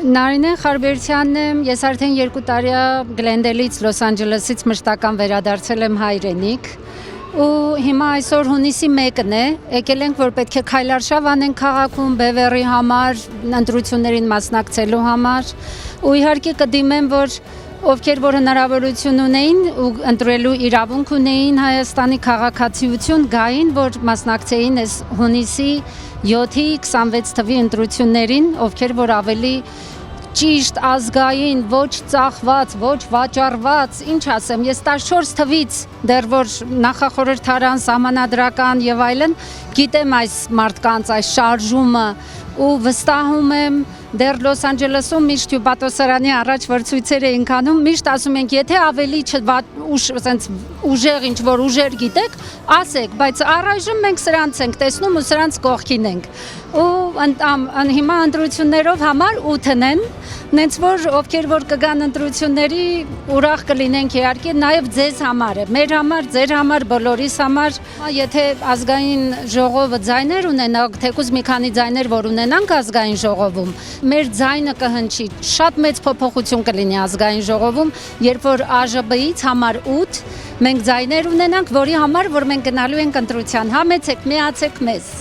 Նարինե Խարբերցյանն եմ, ես արդեն 2 տարի Գլենդելից, Լոս Անջելեսից մշտական վերադարձել եմ հայրենիք ու հիմա այսօր հունիսի 1-ն է, եկել ենք, որ պետք է քայլարշավ անենք քաղաքում Բևերի համար, ընտրություններին մասնակցելու համար ու իհարկե կդիմեմ, որ ովքեր որ հնարավորություն ունեին ու ընտրելու իրավունք ունեին Հայաստանի քաղաքացիություն գային, որ մասնակցեին այս հունիսի 7-ի 26 թվի ընտրություններին, ովքեր որ ավելի ճիշտ, ազգային, ոչ ծախված, ոչ վաճառված, ինչ ասեմ, ես 14 թվից դեռ որ նախախորհրդարան, սահմանադրական եւ այլն, գիտեմ այս մարդկանց այս շարժումը ու վստահում եմ դեռ Լոս Անջելեսում միշտ հյուպատոսարանի առաջ որ ցույցեր էինք անում, միշտ ասում ենք, եթե ավելի ուժեղ ինչ-որ ուժեր գիտեք, ասեք, բայց առայժմ մենք սրանց ենք տեսնում ու սրանց կողքին ենք։ Ու հիմա ընտրություններով համար 8-ն են, նենց որ ովքեր որ կգան ընտրությունների ուրախ կլինենք իհարկե, նաև ձեզ համար է, մեր համար, ձեր համար, բոլորիս համար, եթե ազգային ժողովը ձայներ ունենա, թեկուզ մի քանի ձայներ որ ունենանք ազգային ժողովում, մեր ձայնը կհնչի, շատ մեծ փոփոխություն կլինի ազգային ժողովում, երբ որ ԱԺԲ-ից համար 8 մենք ձայներ ունենանք, որի համար որ մենք գնալու ենք ընտրության, համեցեք, միացեք մեզ։